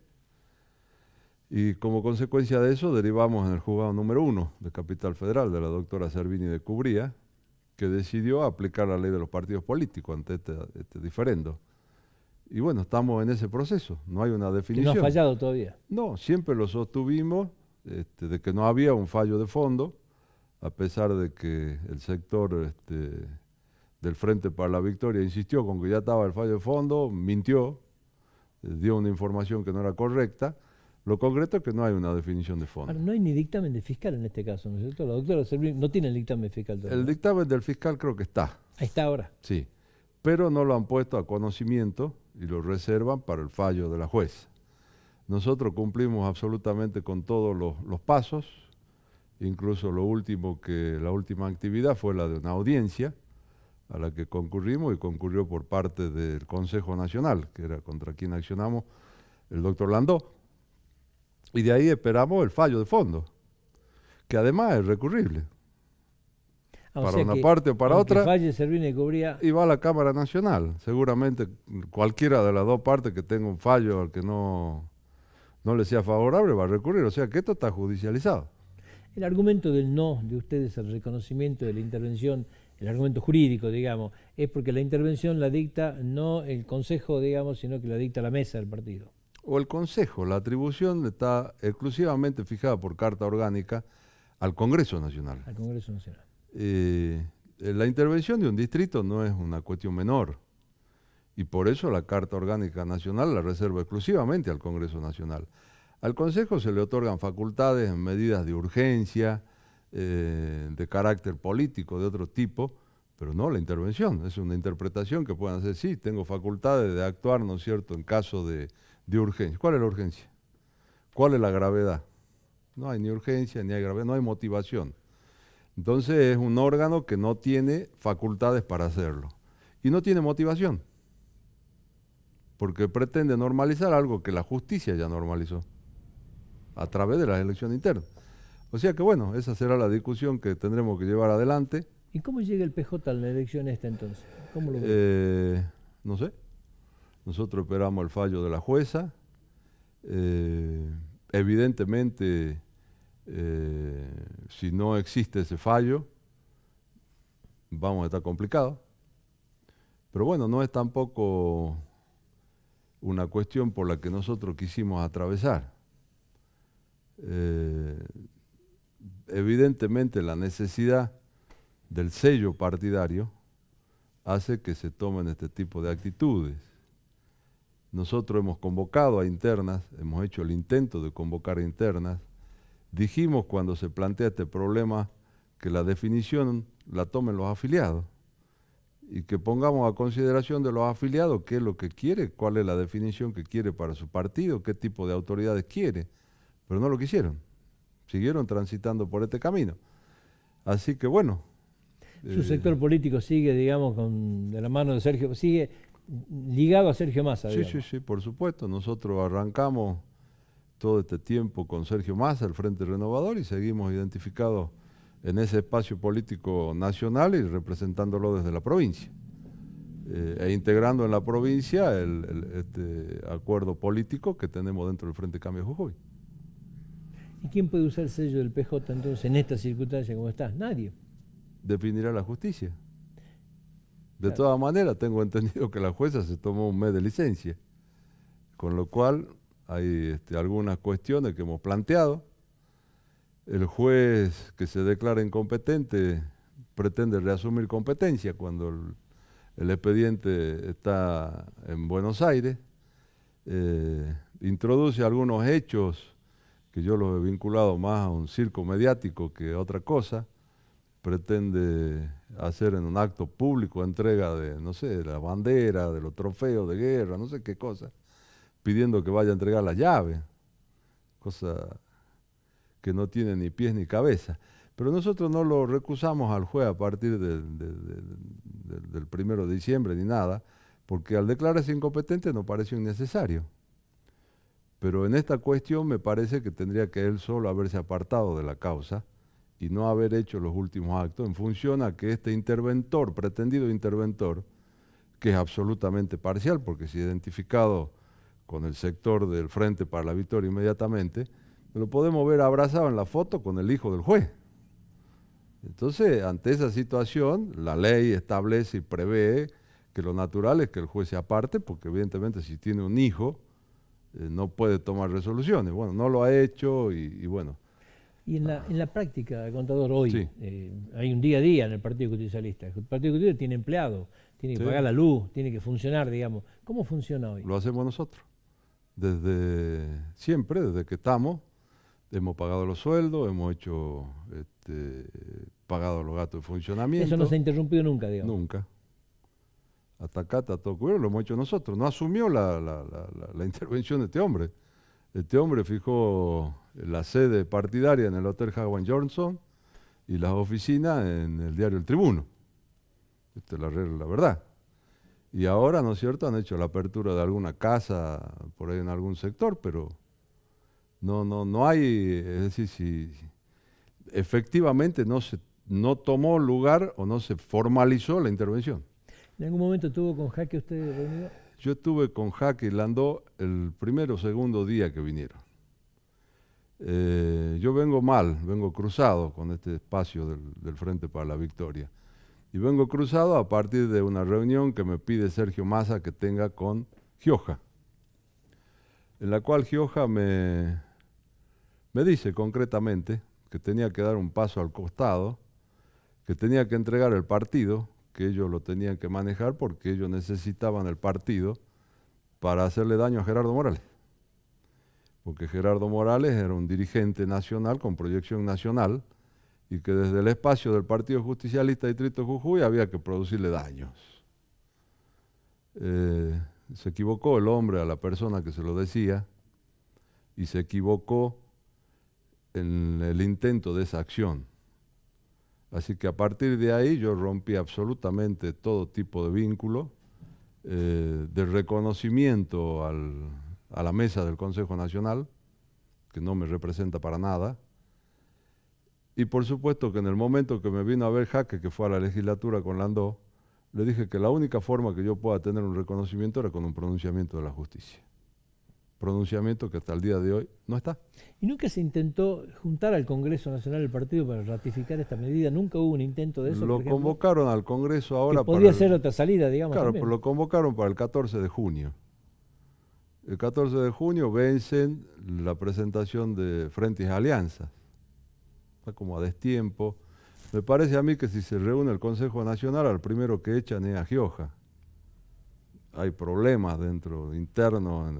[SPEAKER 2] y como consecuencia de eso derivamos en el juzgado número 1 de Capital Federal, de la doctora Servini de Cubría, que decidió aplicar la ley de los partidos políticos ante este diferendo. Y bueno, estamos en ese proceso, no hay una definición.
[SPEAKER 1] ¿Que no ha fallado todavía?
[SPEAKER 2] No, siempre lo sostuvimos, de que no había un fallo de fondo, a pesar de que el sector del Frente para la Victoria insistió con que ya estaba el fallo de fondo, mintió, dio una información que no era correcta. Lo concreto es que no hay una definición de fondo.
[SPEAKER 1] Ahora, no hay ni dictamen de fiscal en este caso, ¿no es cierto? La doctora Servini no tiene el dictamen fiscal todavía.
[SPEAKER 2] El dictamen del fiscal creo que está.
[SPEAKER 1] Ahí está ahora.
[SPEAKER 2] Sí, pero no lo han puesto a conocimiento y lo reservan para el fallo de la jueza. Nosotros cumplimos absolutamente con todos los pasos, incluso la última actividad fue la de una audiencia a la que concurrimos y concurrió por parte del Consejo Nacional, que era contra quien accionamos, el doctor Landó. Y de ahí esperamos el fallo de fondo, que además es recurrible. Para una parte o para otra,
[SPEAKER 1] falle Servini de Cubría,
[SPEAKER 2] y va a la Cámara Nacional. Seguramente cualquiera de las dos partes que tenga un fallo al que no le sea favorable va a recurrir. O sea que esto está judicializado.
[SPEAKER 1] el argumento del no de ustedes al reconocimiento de la intervención, el argumento jurídico, digamos, es porque la intervención la dicta no el Consejo, digamos, sino que la dicta la mesa del partido.
[SPEAKER 2] O el Consejo, la atribución está exclusivamente fijada por carta orgánica al Congreso Nacional.
[SPEAKER 1] Al Congreso Nacional.
[SPEAKER 2] La intervención de un distrito no es una cuestión menor y por eso la Carta Orgánica Nacional la reserva exclusivamente al Congreso Nacional. Al Consejo se le otorgan facultades en medidas de urgencia, de carácter político, de otro tipo, pero no la intervención. Es una interpretación que pueden hacer, sí, tengo facultades de actuar, ¿no es cierto?, en caso de urgencia. ¿Cuál es la urgencia? ¿Cuál es la gravedad? No hay ni urgencia, ni hay gravedad, no hay motivación. Entonces es un órgano que no tiene facultades para hacerlo. Y no tiene motivación, porque pretende normalizar algo que la justicia ya normalizó, a través de las elecciones internas. O sea que bueno, esa será la discusión que tendremos que llevar adelante.
[SPEAKER 1] ¿Y cómo llega el PJ a la elección esta entonces? ¿Cómo lo ve?
[SPEAKER 2] No sé, nosotros esperamos el fallo de la jueza. Evidentemente, si no existe ese fallo, vamos a estar complicados. Pero bueno, no es tampoco una cuestión por la que nosotros quisimos atravesar. Evidentemente la necesidad del sello partidario hace que se tomen este tipo de actitudes. Nosotros hemos convocado a internas, hemos hecho el intento de convocar a internas. Dijimos cuando se plantea este problema que la definición la tomen los afiliados y que pongamos a consideración de los afiliados qué es lo que quiere, cuál es la definición que quiere para su partido, qué tipo de autoridades quiere, pero no lo quisieron, siguieron transitando por este camino. Así que bueno.
[SPEAKER 1] Su sector político sigue, digamos, de la mano de Sergio, sigue ligado a Sergio Massa.
[SPEAKER 2] Sí, sí, sí, por supuesto. Nosotros arrancamos todo este tiempo con Sergio Massa, el Frente Renovador, y seguimos identificados en ese espacio político nacional y representándolo desde la provincia. E integrando en la provincia este acuerdo político que tenemos dentro del Frente Cambio Jujuy.
[SPEAKER 1] ¿Y quién puede usar el sello del PJ entonces en esta circunstancia como está? Nadie.
[SPEAKER 2] Definirá la justicia. De todas maneras, tengo entendido que la jueza se tomó un mes de licencia, con lo cual hay algunas cuestiones que hemos planteado. El juez que se declara incompetente pretende reasumir competencia cuando el expediente está en Buenos Aires. Introduce algunos hechos que yo los he vinculado más a un circo mediático que a otra cosa. Pretende hacer en un acto público entrega de, no sé, de la bandera, de los trofeos de guerra, no sé qué cosa, pidiendo que vaya a entregar las llaves, cosa que no tiene ni pies ni cabeza. Pero nosotros no lo recusamos al juez a partir del 1 de diciembre ni nada, porque al declararse incompetente nos pareció innecesario. Pero en esta cuestión me parece que tendría que él solo haberse apartado de la causa y no haber hecho los últimos actos en función a que este interventor, pretendido interventor, que es absolutamente parcial porque se ha identificado con el sector del Frente para la Victoria inmediatamente, lo podemos ver abrazado en la foto con el hijo del juez. Entonces, ante esa situación, la ley establece y prevé que lo natural es que el juez se aparte, porque evidentemente si tiene un hijo, no puede tomar resoluciones. Bueno, no lo ha hecho y bueno.
[SPEAKER 1] Y en la práctica, contador, hoy
[SPEAKER 2] Sí.
[SPEAKER 1] hay un día a día en el Partido Justicialista. El Partido Justicialista tiene empleados, tiene que pagar la luz, tiene que funcionar, digamos. ¿Cómo funciona hoy?
[SPEAKER 2] Lo hacemos nosotros. Desde siempre, desde que estamos, hemos pagado los sueldos, hemos hecho pagado los gastos de funcionamiento.
[SPEAKER 1] Eso no se ha interrumpido nunca, digamos.
[SPEAKER 2] Nunca. Hasta acá está todo cubierto, lo hemos hecho nosotros. No asumió la intervención de este hombre. Este hombre fijó la sede partidaria en el Hotel Howard Johnson y las oficinas en el diario El Tribuno. Esta es la verdad. Y ahora, ¿no es cierto?, han hecho la apertura de alguna casa por ahí en algún sector, pero no hay, es decir, si efectivamente no tomó lugar o no se formalizó la intervención.
[SPEAKER 1] ¿En algún momento tuvo con Jaque usted reunido?
[SPEAKER 2] Yo estuve con Jaque y Landó el primero o segundo día que vinieron. Yo vengo cruzado con este espacio del Frente para la Victoria. Y vengo cruzado a partir de una reunión que me pide Sergio Massa que tenga con Gioja, en la cual Gioja me dice concretamente que tenía que dar un paso al costado, que tenía que entregar el partido, que ellos lo tenían que manejar porque ellos necesitaban el partido para hacerle daño a Gerardo Morales. Porque Gerardo Morales era un dirigente nacional con proyección nacional y que desde el espacio del Partido Justicialista Distrito Jujuy había que producirle daños. Se equivocó el hombre a la persona que se lo decía y se equivocó en el intento de esa acción. Así que a partir de ahí yo rompí absolutamente todo tipo de vínculo, de reconocimiento a la mesa del Consejo Nacional, que no me representa para nada. Y por supuesto que en el momento que me vino a ver Jaque, que fue a la legislatura con Landó, le dije que la única forma que yo pueda tener un reconocimiento era con un pronunciamiento de la justicia. Pronunciamiento que hasta el día de hoy no está.
[SPEAKER 1] ¿Y nunca se intentó juntar al Congreso Nacional del partido para ratificar esta medida? ¿Nunca hubo un intento de eso?
[SPEAKER 2] Lo convocaron al Congreso ahora.
[SPEAKER 1] Que podía ser otra salida, digamos.
[SPEAKER 2] Claro,
[SPEAKER 1] también.
[SPEAKER 2] pero lo convocaron para el 14 de junio. El 14 de junio vencen la presentación de Frentes y Alianzas. Está como a destiempo. Me parece a mí que si se reúne el Consejo Nacional, al primero que echan es a Gioja. Hay problemas dentro, internos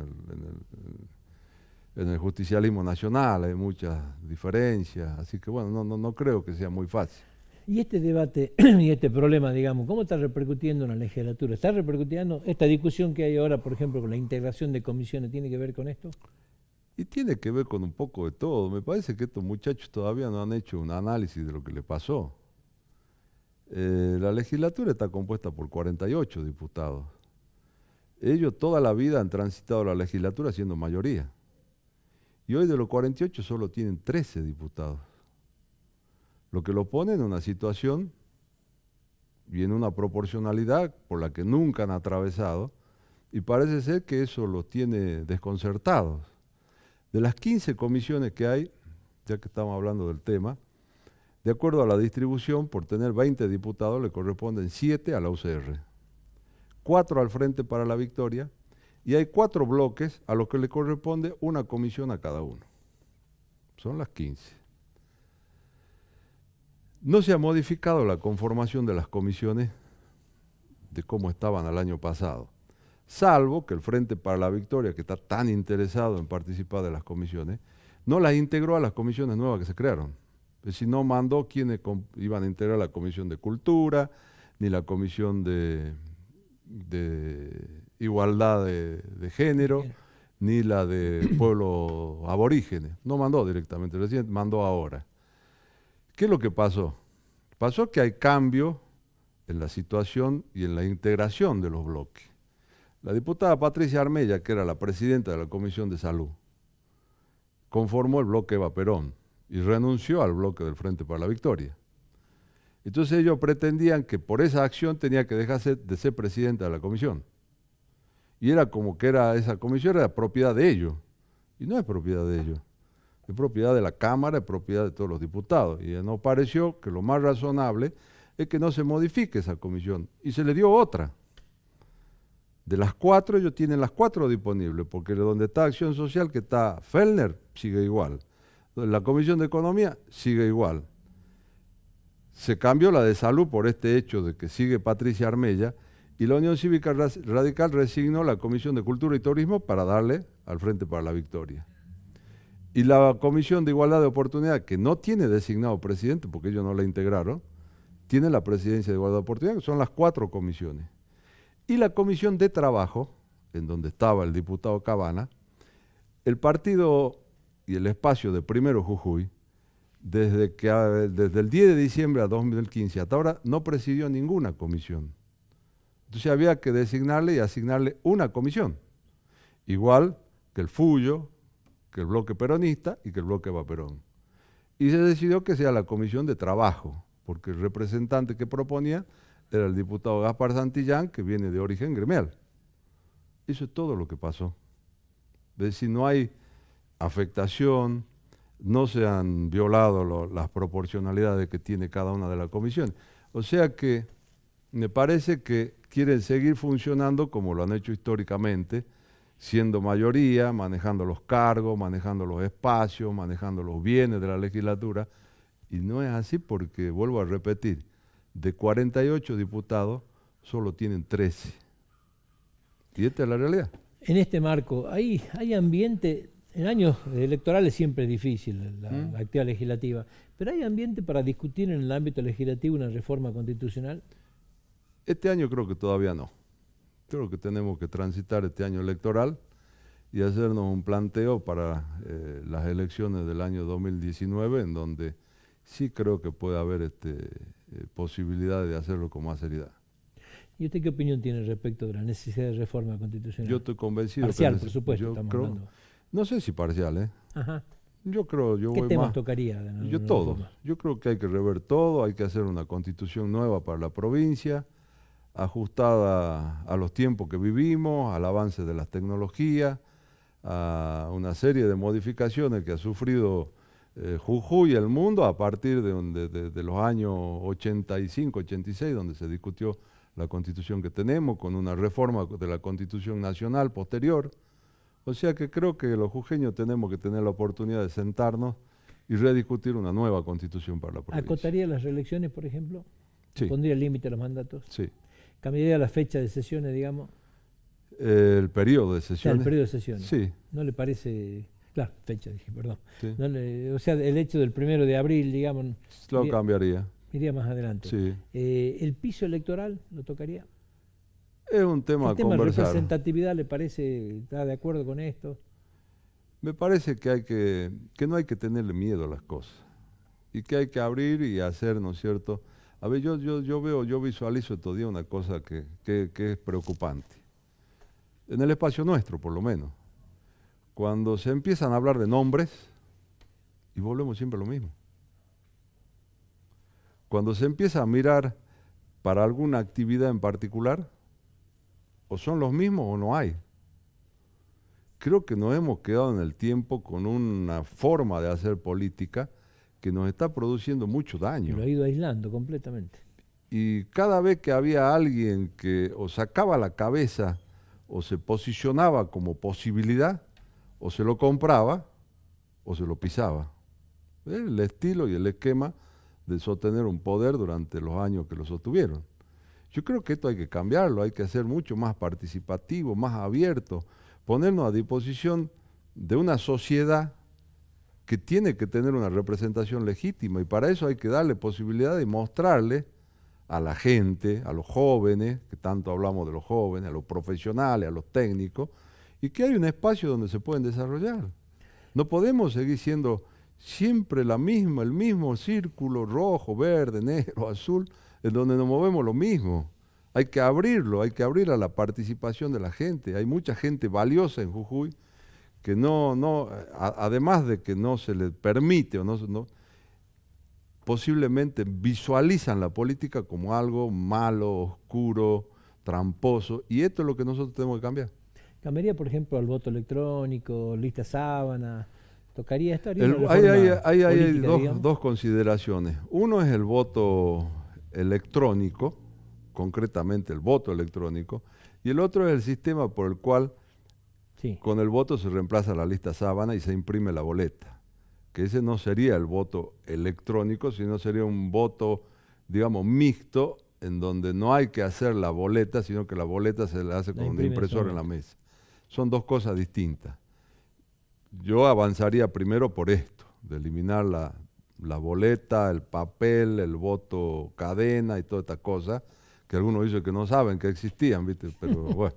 [SPEAKER 2] en el justicialismo nacional, hay muchas diferencias, así que bueno, no creo que sea muy fácil.
[SPEAKER 1] Y este debate y este problema, digamos, ¿cómo está repercutiendo en la legislatura? ¿Está repercutiendo esta discusión que hay ahora, por ejemplo, con la integración de comisiones? ¿Tiene que ver con esto?
[SPEAKER 2] Y tiene que ver con un poco de todo. Me parece que estos muchachos todavía no han hecho un análisis de lo que le pasó. La legislatura está compuesta por 48 diputados. Ellos toda la vida han transitado la legislatura siendo mayoría. Y hoy de los 48 solo tienen 13 diputados. Lo que lo pone en una situación y en una proporcionalidad por la que nunca han atravesado, y parece ser que eso los tiene desconcertados. De las 15 comisiones que hay, ya que estamos hablando del tema, de acuerdo a la distribución, por tener 20 diputados le corresponden 7 a la UCR, 4 al Frente para la Victoria, y hay 4 bloques a los que le corresponde una comisión a cada uno. Son las 15. No se ha modificado la conformación de las comisiones de cómo estaban el año pasado, salvo que el Frente para la Victoria, que está tan interesado en participar de las comisiones, no las integró a las comisiones nuevas que se crearon. Es decir, no mandó quienes iban a integrar la Comisión de Cultura, ni la Comisión de Igualdad de Género, ni la de Pueblo Aborígenes. No mandó directamente, recién mandó ahora. ¿Qué es lo que pasó? Pasó que hay cambio en la situación y en la integración de los bloques. La diputada Patricia Armella, que era la presidenta de la Comisión de Salud, conformó el bloque Eva Perón y renunció al bloque del Frente para la Victoria. Entonces ellos pretendían que por esa acción tenía que dejarse de ser presidenta de la comisión. Y era como que esa comisión era propiedad de ellos. Y no es propiedad de ellos. Es propiedad de la Cámara, es propiedad de todos los diputados. Y nos pareció que lo más razonable es que no se modifique esa comisión. Y se le dio otra. De las 4, ellos tienen las 4 disponibles, porque donde está Acción Social, que está Fellner, sigue igual. La Comisión de Economía sigue igual. Se cambió la de Salud por este hecho de que sigue Patricia Armella, y la Unión Cívica Radical resignó la Comisión de Cultura y Turismo para darle al Frente para la Victoria. Y la Comisión de Igualdad de Oportunidad, que no tiene designado presidente, porque ellos no la integraron, tiene la Presidencia de Igualdad de Oportunidad, que son las 4 comisiones. Y la Comisión de Trabajo, en donde estaba el diputado Cabana, el partido y el espacio de Primero Jujuy, desde el 10 de diciembre de 2015 hasta ahora, no presidió ninguna comisión. Entonces había que designarle y asignarle una comisión, igual que el Fullo, que el bloque peronista y que el bloque Eva Perón. Y se decidió que sea la Comisión de Trabajo, porque el representante que proponía era el diputado Gaspar Santillán, que viene de origen gremial. Eso es todo lo que pasó. Es decir, no hay afectación, no se han violado las proporcionalidades que tiene cada una de las comisiones. O sea que me parece que quieren seguir funcionando como lo han hecho históricamente, siendo mayoría, manejando los cargos, manejando los espacios, manejando los bienes de la legislatura, y no es así porque, vuelvo a repetir, de 48 diputados solo tienen 13. Y esta es la realidad.
[SPEAKER 1] En este marco, ¿hay ambiente? En años electorales siempre es difícil la actividad legislativa, pero ¿hay ambiente para discutir en el ámbito legislativo una reforma constitucional?
[SPEAKER 2] Este año creo que todavía no. Creo que tenemos que transitar este año electoral y hacernos un planteo para las elecciones del año 2019, en donde sí creo que puede haber posibilidades de hacerlo con más seriedad.
[SPEAKER 1] ¿Y usted qué opinión tiene respecto de la necesidad de reforma constitucional?
[SPEAKER 2] Yo estoy convencido
[SPEAKER 1] parcial, por supuesto, estamos
[SPEAKER 2] creo,
[SPEAKER 1] hablando.
[SPEAKER 2] no sé si parcial, ¿eh?
[SPEAKER 1] Ajá.
[SPEAKER 2] Yo creo, yo
[SPEAKER 1] ¿Qué
[SPEAKER 2] voy
[SPEAKER 1] temas
[SPEAKER 2] más,
[SPEAKER 1] tocaría de
[SPEAKER 2] yo
[SPEAKER 1] la
[SPEAKER 2] todo.
[SPEAKER 1] reforma?
[SPEAKER 2] Yo creo que hay que rever todo, hay que hacer una constitución nueva para la provincia, ajustada a los tiempos que vivimos, al avance de las tecnologías, a una serie de modificaciones que ha sufrido Jujuy y el mundo a partir de los años 85, 86, donde se discutió la constitución que tenemos, con una reforma de la constitución nacional posterior. O sea que creo que los jujeños tenemos que tener la oportunidad de sentarnos y rediscutir una nueva constitución para la provincia.
[SPEAKER 1] ¿Acotaría las reelecciones, por ejemplo?
[SPEAKER 2] Sí.
[SPEAKER 1] ¿Pondría límite a los mandatos?
[SPEAKER 2] Sí.
[SPEAKER 1] ¿Cambiaría la fecha de sesiones, digamos?
[SPEAKER 2] El periodo de
[SPEAKER 1] O sea,
[SPEAKER 2] sesiones.
[SPEAKER 1] el periodo de sesiones.
[SPEAKER 2] Sí.
[SPEAKER 1] ¿No le parece...? Claro, fecha dije, perdón.
[SPEAKER 2] Sí.
[SPEAKER 1] O sea, el hecho del 1 de abril, digamos...
[SPEAKER 2] Lo cambiaría.
[SPEAKER 1] Iría más adelante.
[SPEAKER 2] Sí.
[SPEAKER 1] ¿El piso electoral lo tocaría?
[SPEAKER 2] Es un tema
[SPEAKER 1] ¿El tema
[SPEAKER 2] a
[SPEAKER 1] de
[SPEAKER 2] conversar.
[SPEAKER 1] representatividad le parece, está de acuerdo con esto?
[SPEAKER 2] Me parece que no hay que tenerle miedo a las cosas y que hay que abrir y hacer, ¿no es cierto? A ver, yo visualizo todavía una cosa que es preocupante. En el espacio nuestro, por lo menos. Cuando se empiezan a hablar de nombres, y volvemos siempre a lo mismo. Cuando se empieza a mirar para alguna actividad en particular, o son los mismos o no hay. Creo que nos hemos quedado en el tiempo con una forma de hacer política que nos está produciendo mucho daño.
[SPEAKER 1] Lo ha ido aislando completamente.
[SPEAKER 2] Y cada vez que había alguien que o sacaba la cabeza o se posicionaba como posibilidad, o se lo compraba o se lo pisaba. El estilo y el esquema de sostener un poder durante los años que lo sostuvieron. Yo creo que esto hay que cambiarlo, hay que hacer mucho más participativo, más abierto, ponernos a disposición de una sociedad que tiene que tener una representación legítima, y para eso hay que darle posibilidad de mostrarle a la gente, a los jóvenes, que tanto hablamos de los jóvenes, a los profesionales, a los técnicos, y que hay un espacio donde se pueden desarrollar. No podemos seguir siendo siempre el mismo círculo rojo, verde, negro, azul, en donde nos movemos lo mismo. Hay que abrirlo, hay que abrir a la participación de la gente. Hay mucha gente valiosa en Jujuy que además de que no se les permite posiblemente visualizan la política como algo malo, oscuro, tramposo, y esto es lo que nosotros tenemos que cambiar.
[SPEAKER 1] ¿Cambiaría, por ejemplo, al voto electrónico, lista sábana? ¿Tocaría esto?
[SPEAKER 2] Hay dos consideraciones. Uno es el voto electrónico, concretamente el voto electrónico, y el otro es el sistema por el cual con el voto se reemplaza la lista sábana y se imprime la boleta. Que ese no sería el voto electrónico, sino sería un voto, digamos, mixto, en donde no hay que hacer la boleta, sino que la boleta se la hace con un impresor en la mesa. Son dos cosas distintas. Yo avanzaría primero por esto, de eliminar la boleta, el papel, el voto cadena y toda esta cosa, que algunos dicen que no saben que existían, ¿viste? Pero bueno.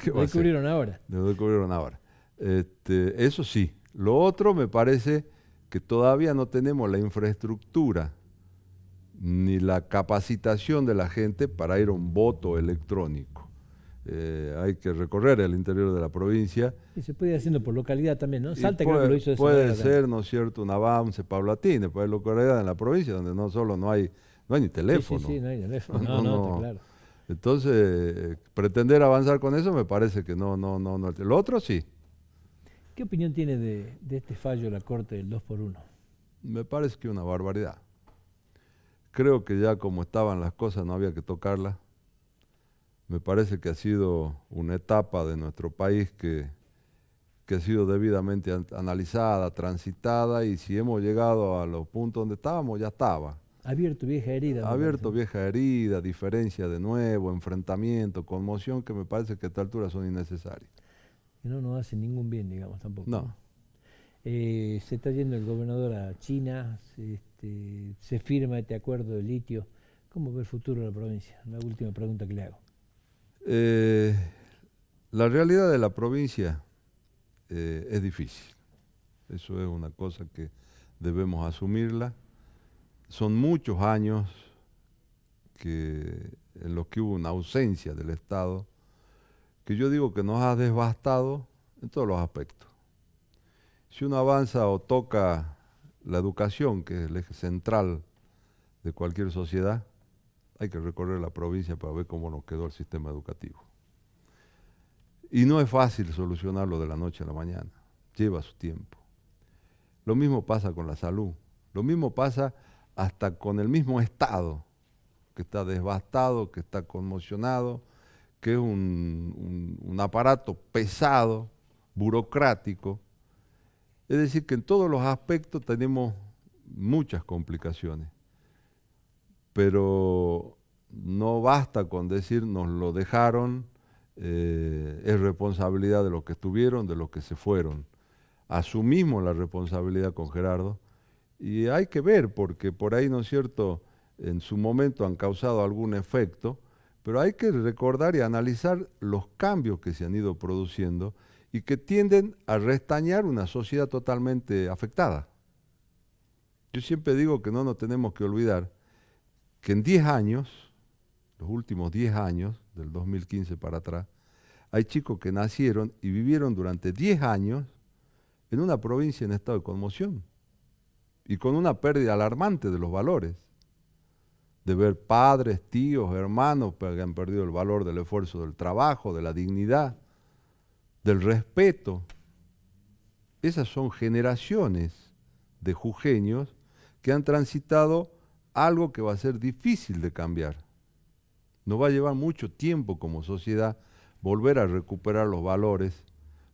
[SPEAKER 1] Lo descubrieron ahora.
[SPEAKER 2] Lo descubrieron ahora. Eso sí. Lo otro me parece que todavía no tenemos la infraestructura ni la capacitación de la gente para ir a un voto electrónico. Hay que recorrer el interior de la provincia.
[SPEAKER 1] Y se puede ir haciendo por localidad también, ¿no? Salta creo que lo hizo de esa
[SPEAKER 2] manera.
[SPEAKER 1] Puede
[SPEAKER 2] ser, ¿no es cierto?, un avance paulatino. Puede haber localidad en la provincia donde no solo no hay ni teléfono.
[SPEAKER 1] Sí, no hay teléfono. No, está claro.
[SPEAKER 2] Entonces, pretender avanzar con eso me parece que no. Lo otro sí.
[SPEAKER 1] ¿Qué opinión tiene de este fallo de la Corte del 2x1?
[SPEAKER 2] Me parece que es una barbaridad. Creo que ya como estaban las cosas no había que tocarlas. Me parece que ha sido una etapa de nuestro país que ha sido debidamente analizada, transitada, y si hemos llegado a los puntos donde estábamos, ya estaba.
[SPEAKER 1] Abierto vieja herida.
[SPEAKER 2] Abierto vieja herida, diferencia de nuevo, enfrentamiento, conmoción, que me parece que a esta altura son innecesarias.
[SPEAKER 1] Y no nos hace ningún bien, digamos, tampoco.
[SPEAKER 2] No.
[SPEAKER 1] Se está yendo el gobernador a China, se firma este acuerdo de litio. ¿Cómo ve el futuro de la provincia? La última pregunta que le hago.
[SPEAKER 2] La realidad de la provincia es difícil. Eso es una cosa que debemos asumirla. Son muchos años en los que hubo una ausencia del Estado, que yo digo que nos ha devastado en todos los aspectos. Si uno avanza o toca la educación, que es el eje central de cualquier sociedad, hay que recorrer la provincia para ver cómo nos quedó el sistema educativo. Y no es fácil solucionarlo de la noche a la mañana, lleva su tiempo. Lo mismo pasa con la salud, lo mismo pasa hasta con el mismo Estado, que está devastado, que está conmocionado, que es un aparato pesado, burocrático. Es decir, que en todos los aspectos tenemos muchas complicaciones, pero no basta con decir nos lo dejaron, es responsabilidad de los que estuvieron, de los que se fueron. Asumimos la responsabilidad con Gerardo y hay que ver, porque por ahí, ¿no es cierto?, en su momento han causado algún efecto, pero hay que recordar y analizar los cambios que se han ido produciendo y que tienden a restañar una sociedad totalmente afectada. Yo siempre digo que no nos tenemos que olvidar que en 10 años, los últimos 10 años, del 2015 para atrás, hay chicos que nacieron y vivieron durante 10 años en una provincia en estado de conmoción y con una pérdida alarmante de los valores, de ver padres, tíos, hermanos que han perdido el valor del esfuerzo del trabajo, de la dignidad, del respeto. Esas son generaciones de jujeños que han transitado algo que va a ser difícil de cambiar. Nos va a llevar mucho tiempo como sociedad volver a recuperar los valores,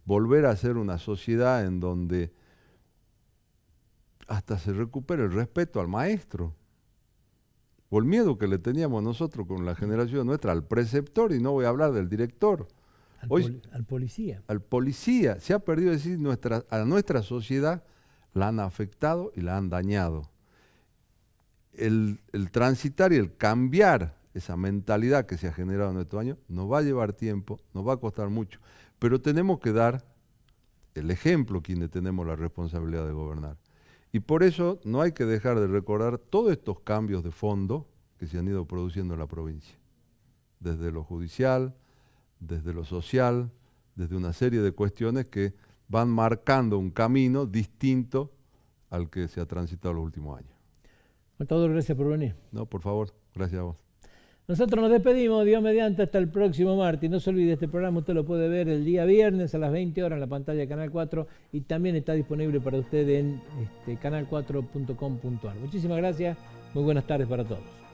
[SPEAKER 2] volver a ser una sociedad en donde hasta se recupere el respeto al maestro, o el miedo que le teníamos nosotros con la generación nuestra al preceptor, y no voy a hablar del director.
[SPEAKER 1] Al policía.
[SPEAKER 2] Al policía. Se ha perdido, es decir, a nuestra sociedad la han afectado y la han dañado. El transitar y el cambiar esa mentalidad que se ha generado en estos años nos va a llevar tiempo, nos va a costar mucho, pero tenemos que dar el ejemplo quienes tenemos la responsabilidad de gobernar. Y por eso no hay que dejar de recordar todos estos cambios de fondo que se han ido produciendo en la provincia, desde lo judicial, desde lo social, desde una serie de cuestiones que van marcando un camino distinto al que se ha transitado los últimos años.
[SPEAKER 1] Contador, gracias por venir.
[SPEAKER 2] No, por favor, gracias a vos.
[SPEAKER 1] Nosotros nos despedimos, Dios mediante, hasta el próximo martes. No se olvide, este programa usted lo puede ver el día viernes a las 20 horas en la pantalla de Canal 4 y también está disponible para usted en canal4.com.ar. Muchísimas gracias, muy buenas tardes para todos.